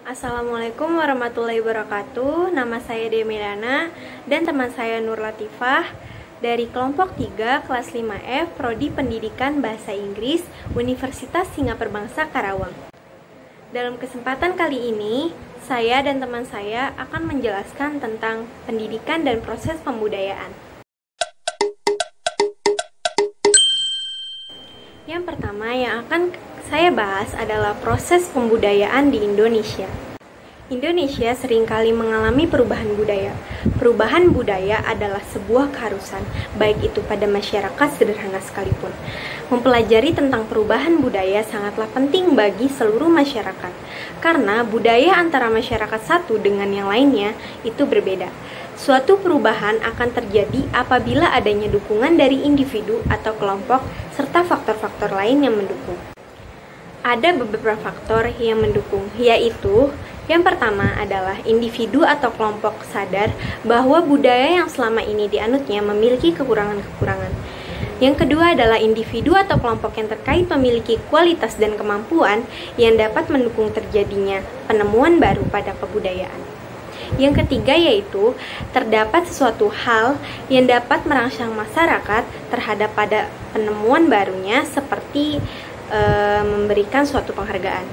Assalamualaikum warahmatullahi wabarakatuh. Nama saya Demilana dan teman saya Nur Latifah dari kelompok 3 kelas 5F Prodi Pendidikan Bahasa Inggris Universitas Singapura Bangsa Karawang. Dalam kesempatan kali ini, saya dan teman saya akan menjelaskan tentang pendidikan dan proses pembudayaan. Yang pertama yang akan saya bahas adalah proses pembudayaan di Indonesia. Indonesia seringkali mengalami perubahan budaya. Perubahan budaya adalah sebuah keharusan, baik itu pada masyarakat sederhana sekalipun. Mempelajari tentang perubahan budaya sangatlah penting bagi seluruh masyarakat, karena budaya antara masyarakat satu dengan yang lainnya itu berbeda. Suatu perubahan akan terjadi apabila adanya dukungan dari individu atau kelompok serta faktor-faktor lain yang mendukung. Ada beberapa faktor yang mendukung, yaitu yang pertama adalah individu atau kelompok sadar bahwa budaya yang selama ini dianutnya memiliki kekurangan-kekurangan. Yang kedua adalah individu atau kelompok yang terkait memiliki kualitas dan kemampuan yang dapat mendukung terjadinya penemuan baru pada kebudayaan. Yang ketiga yaitu terdapat sesuatu hal yang dapat merangsang masyarakat terhadap pada penemuan barunya seperti memberikan suatu penghargaan.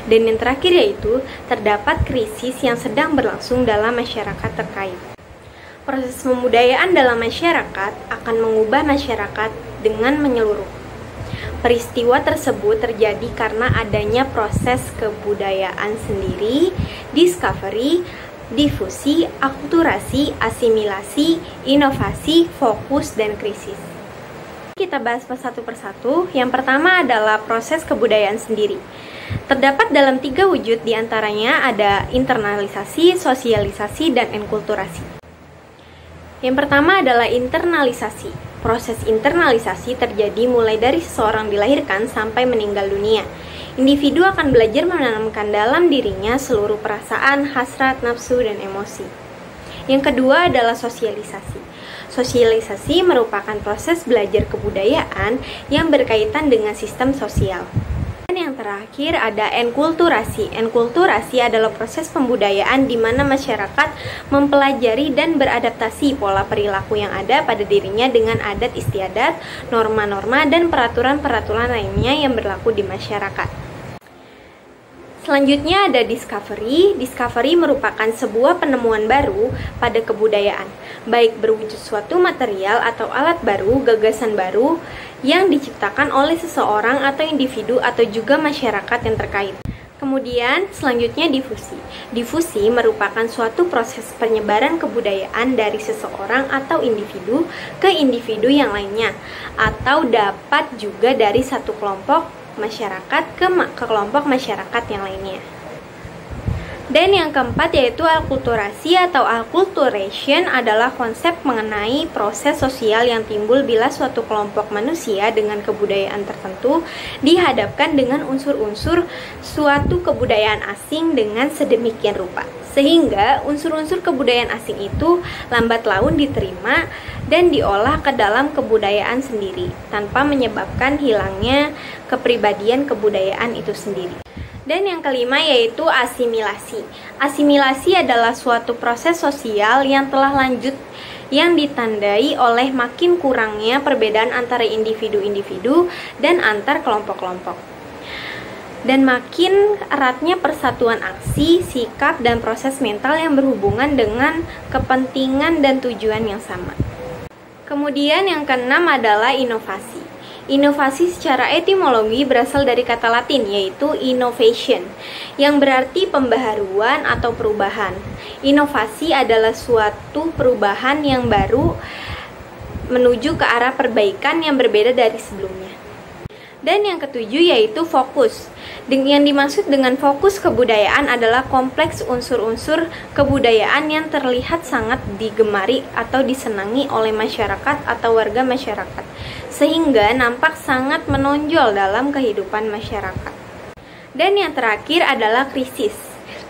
Dan yang terakhir yaitu terdapat krisis yang sedang berlangsung dalam masyarakat terkait. Proses pembudayaan dalam masyarakat akan mengubah masyarakat dengan menyeluruh. Peristiwa tersebut terjadi karena adanya proses kebudayaan sendiri, discovery, difusi, akulturasi, asimilasi, inovasi, fokus, dan krisis. Kita bahas satu persatu. Yang pertama adalah proses kebudayaan sendiri. Terdapat dalam 3 wujud, diantaranya ada internalisasi, sosialisasi, dan enkulturasi. Yang pertama adalah internalisasi. Proses internalisasi terjadi mulai dari seseorang dilahirkan sampai meninggal dunia. Individu akan belajar menanamkan dalam dirinya seluruh perasaan, hasrat, nafsu, dan emosi. Yang kedua adalah sosialisasi. Sosialisasi merupakan proses belajar kebudayaan yang berkaitan dengan sistem sosial. Dan yang terakhir ada enkulturasi. Enkulturasi adalah proses pembudayaan di mana masyarakat mempelajari dan beradaptasi pola perilaku yang ada pada dirinya dengan adat istiadat, norma-norma, dan peraturan-peraturan lainnya yang berlaku di masyarakat. Selanjutnya ada discovery. Discovery merupakan sebuah penemuan baru pada kebudayaan, baik berwujud suatu material atau alat baru, gagasan baru yang diciptakan oleh seseorang atau individu atau juga masyarakat yang terkait. Kemudian selanjutnya difusi. Difusi merupakan suatu proses penyebaran kebudayaan dari seseorang atau individu ke individu yang lainnya, atau dapat juga dari satu kelompok masyarakat ke kelompok masyarakat yang lainnya. Dan yang keempat yaitu alkulturasi atau alkulturation adalah konsep mengenai proses sosial yang timbul bila suatu kelompok manusia dengan kebudayaan tertentu dihadapkan dengan unsur-unsur suatu kebudayaan asing dengan sedemikian rupa, sehingga unsur-unsur kebudayaan asing itu lambat laun diterima dan diolah ke dalam kebudayaan sendiri tanpa menyebabkan hilangnya kepribadian kebudayaan itu sendiri. Dan yang kelima yaitu asimilasi. Asimilasi adalah suatu proses sosial yang telah lanjut yang ditandai oleh makin kurangnya perbedaan antara individu-individu dan antar kelompok-kelompok, dan makin eratnya persatuan aksi, sikap, dan proses mental yang berhubungan dengan kepentingan dan tujuan yang sama. Kemudian yang keenam adalah inovasi. Inovasi secara etimologi berasal dari kata Latin yaitu innovation, yang berarti pembaharuan atau perubahan. Inovasi adalah suatu perubahan yang baru menuju ke arah perbaikan yang berbeda dari sebelumnya. Dan yang ketujuh yaitu fokus. Yang dimaksud dengan fokus kebudayaan adalah kompleks unsur-unsur kebudayaan yang terlihat sangat digemari atau disenangi oleh masyarakat atau warga masyarakat, sehingga nampak sangat menonjol dalam kehidupan masyarakat. Dan yang terakhir adalah krisis.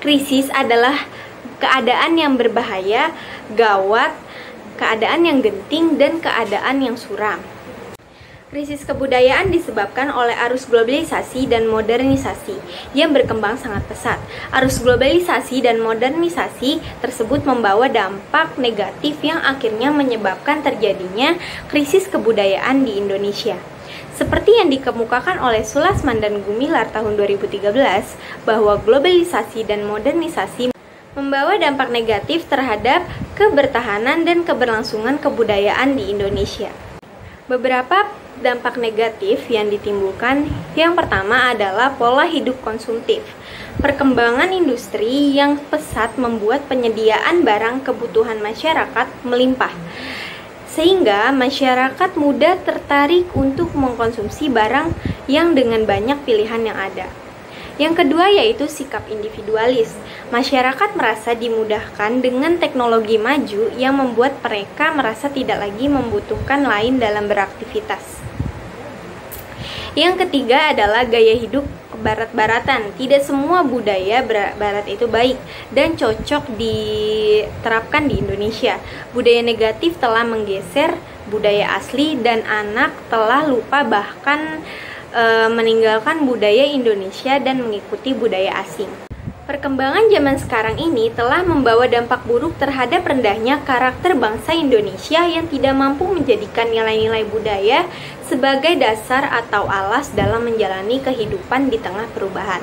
Krisis adalah keadaan yang berbahaya, gawat, keadaan yang genting, dan keadaan yang suram. Krisis kebudayaan disebabkan oleh arus globalisasi dan modernisasi yang berkembang sangat pesat. Arus globalisasi dan modernisasi tersebut membawa dampak negatif yang akhirnya menyebabkan terjadinya krisis kebudayaan di Indonesia. Seperti yang dikemukakan oleh Sulasman dan Gumilar tahun 2013, bahwa globalisasi dan modernisasi membawa dampak negatif terhadap kebertahanan dan keberlangsungan kebudayaan di Indonesia. Beberapa dampak negatif yang ditimbulkan, yang pertama adalah pola hidup konsumtif. Perkembangan industri yang pesat membuat penyediaan barang kebutuhan masyarakat melimpah, sehingga masyarakat mudah tertarik untuk mengkonsumsi barang yang dengan banyak pilihan yang ada. Yang kedua yaitu sikap individualis. Masyarakat merasa dimudahkan dengan teknologi maju yang membuat mereka merasa tidak lagi membutuhkan lain dalam beraktivitas. Yang ketiga adalah gaya hidup barat-baratan. Tidak semua budaya barat itu baik dan cocok diterapkan di Indonesia. Budaya negatif telah menggeser budaya asli dan anak telah lupa bahkan meninggalkan budaya Indonesia dan mengikuti budaya asing. Perkembangan zaman sekarang ini telah membawa dampak buruk terhadap rendahnya karakter bangsa Indonesia yang tidak mampu menjadikan nilai-nilai budaya sebagai dasar atau alas dalam menjalani kehidupan di tengah perubahan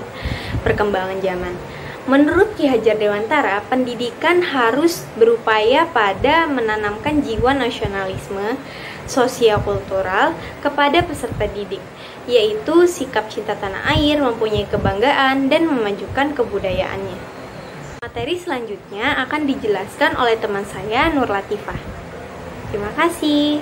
perkembangan zaman. Menurut Ki Hajar Dewantara, pendidikan harus berupaya pada menanamkan jiwa nasionalisme sosio-kultural kepada peserta didik, yaitu sikap cinta tanah air, mempunyai kebanggaan, dan memajukan kebudayaannya. Materi selanjutnya akan dijelaskan oleh teman saya, Nur Latifah. Terima kasih.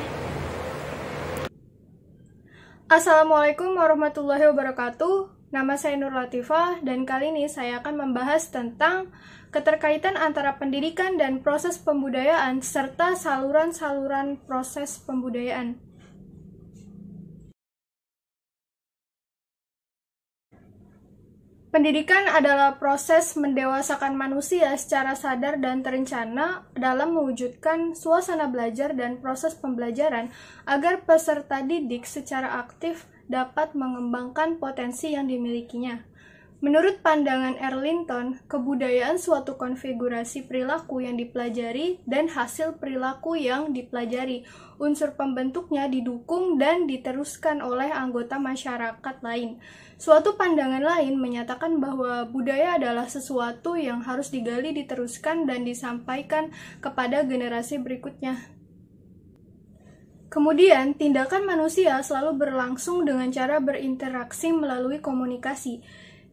Assalamualaikum warahmatullahi wabarakatuh. Nama saya Nur Latifah dan kali ini saya akan membahas tentang keterkaitan antara pendidikan dan proses pembudayaan serta saluran-saluran proses pembudayaan. Pendidikan adalah proses mendewasakan manusia secara sadar dan terencana dalam mewujudkan suasana belajar dan proses pembelajaran agar peserta didik secara aktif dapat mengembangkan potensi yang dimilikinya. Menurut pandangan Erlinton, kebudayaan suatu konfigurasi perilaku yang dipelajari dan hasil perilaku yang dipelajari. Unsur pembentuknya didukung dan diteruskan oleh anggota masyarakat lain. Suatu pandangan lain menyatakan bahwa budaya adalah sesuatu yang harus digali, diteruskan, dan disampaikan kepada generasi berikutnya. Kemudian, tindakan manusia selalu berlangsung dengan cara berinteraksi melalui komunikasi.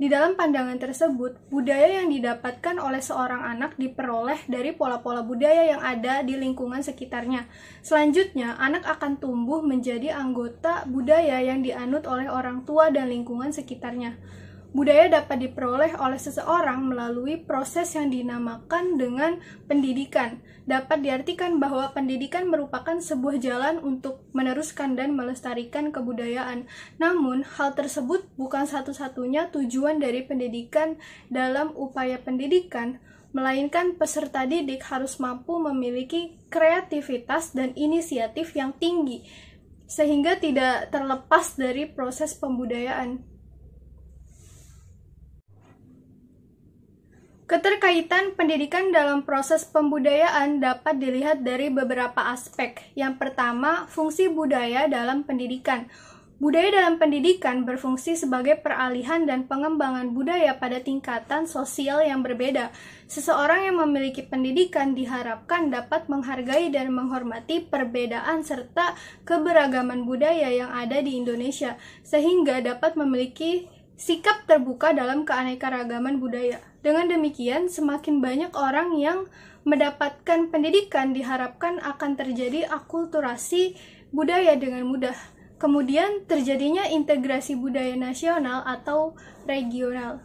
Di dalam pandangan tersebut, budaya yang didapatkan oleh seorang anak diperoleh dari pola-pola budaya yang ada di lingkungan sekitarnya. Selanjutnya, anak akan tumbuh menjadi anggota budaya yang dianut oleh orang tua dan lingkungan sekitarnya. Budaya dapat diperoleh oleh seseorang melalui proses yang dinamakan dengan pendidikan. Dapat diartikan bahwa pendidikan merupakan sebuah jalan untuk meneruskan dan melestarikan kebudayaan. Namun, hal tersebut bukan satu-satunya tujuan dari pendidikan dalam upaya pendidikan, melainkan peserta didik harus mampu memiliki kreativitas dan inisiatif yang tinggi, sehingga tidak terlepas dari proses pembudayaan. Keterkaitan pendidikan dalam proses pembudayaan dapat dilihat dari beberapa aspek. Yang pertama, fungsi budaya dalam pendidikan. Budaya dalam pendidikan berfungsi sebagai peralihan dan pengembangan budaya pada tingkatan sosial yang berbeda. Seseorang yang memiliki pendidikan diharapkan dapat menghargai dan menghormati perbedaan serta keberagaman budaya yang ada di Indonesia, sehingga dapat memiliki sikap terbuka dalam keanekaragaman budaya. Dengan demikian, semakin banyak orang yang mendapatkan pendidikan diharapkan akan terjadi akulturasi budaya dengan mudah. Kemudian terjadinya integrasi budaya nasional atau regional.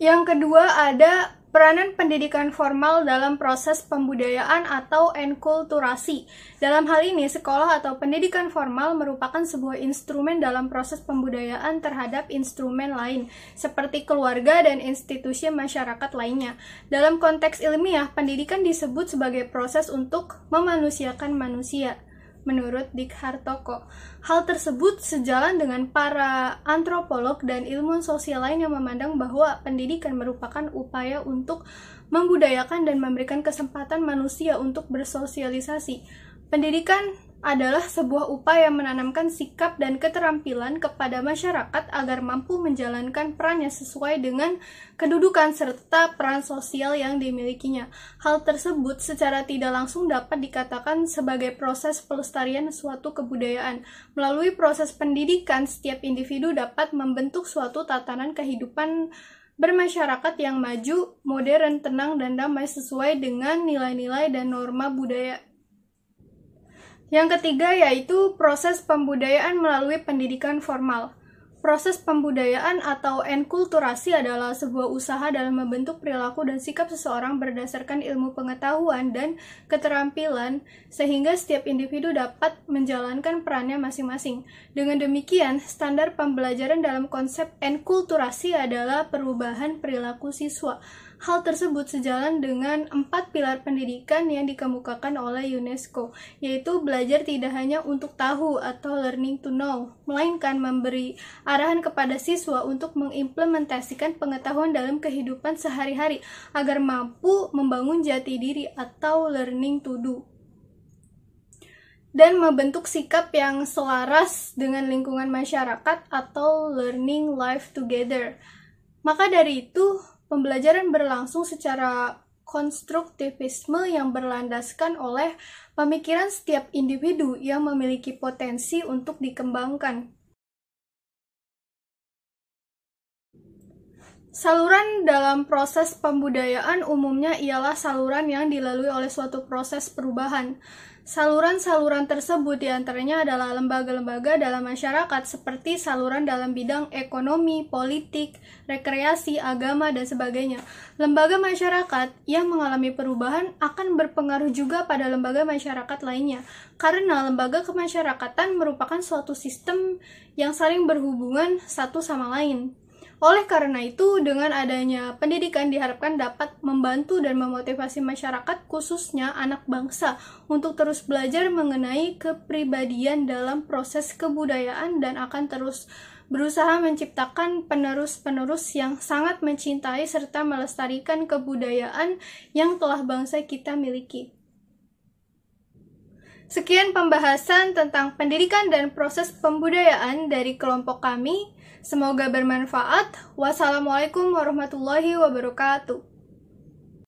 Yang kedua ada peranan pendidikan formal dalam proses pembudayaan atau enkulturasi. Dalam hal ini, sekolah atau pendidikan formal merupakan sebuah instrumen dalam proses pembudayaan terhadap instrumen lain, seperti keluarga dan institusi masyarakat lainnya. Dalam konteks ilmiah, pendidikan disebut sebagai proses untuk memanusiakan manusia. menurut Dik Hartoko. Hal tersebut sejalan dengan para antropolog dan ilmuwan sosial lain yang memandang bahwa pendidikan merupakan upaya untuk membudayakan dan memberikan kesempatan manusia untuk bersosialisasi. Pendidikan adalah sebuah upaya menanamkan sikap dan keterampilan kepada masyarakat agar mampu menjalankan perannya sesuai dengan kedudukan serta peran sosial yang dimilikinya. Hal tersebut secara tidak langsung dapat dikatakan sebagai proses pelestarian suatu kebudayaan. Melalui proses pendidikan, setiap individu dapat membentuk suatu tatanan kehidupan bermasyarakat yang maju, modern, tenang, dan damai sesuai dengan nilai-nilai dan norma budaya. Yang ketiga yaitu proses pembudayaan melalui pendidikan formal. Proses pembudayaan atau enkulturasi adalah sebuah usaha dalam membentuk perilaku dan sikap seseorang berdasarkan ilmu pengetahuan dan keterampilan sehingga setiap individu dapat menjalankan perannya masing-masing. Dengan demikian, standar pembelajaran dalam konsep enkulturasi adalah perubahan perilaku siswa. Hal tersebut sejalan dengan 4 pilar pendidikan yang dikemukakan oleh UNESCO, yaitu belajar tidak hanya untuk tahu atau learning to know, melainkan memberi arahan kepada siswa untuk mengimplementasikan pengetahuan dalam kehidupan sehari-hari agar mampu membangun jati diri atau learning to do, dan membentuk sikap yang selaras dengan lingkungan masyarakat atau learning life together. Maka dari itu, pembelajaran berlangsung secara konstruktivisme yang berlandaskan oleh pemikiran setiap individu yang memiliki potensi untuk dikembangkan. Saluran dalam proses pembudayaan umumnya ialah saluran yang dilalui oleh suatu proses perubahan. Saluran-saluran tersebut diantaranya adalah lembaga-lembaga dalam masyarakat seperti saluran dalam bidang ekonomi, politik, rekreasi, agama, dan sebagainya. Lembaga masyarakat yang mengalami perubahan akan berpengaruh juga pada lembaga masyarakat lainnya, karena lembaga kemasyarakatan merupakan suatu sistem yang saling berhubungan satu sama lain. Oleh karena itu, dengan adanya pendidikan diharapkan dapat membantu dan memotivasi masyarakat, khususnya anak bangsa, untuk terus belajar mengenai kepribadian dalam proses kebudayaan dan akan terus berusaha menciptakan penerus-penerus yang sangat mencintai serta melestarikan kebudayaan yang telah bangsa kita miliki. Sekian pembahasan tentang pendidikan dan proses pembudayaan dari kelompok kami. Semoga bermanfaat. Wassalamualaikum warahmatullahi wabarakatuh.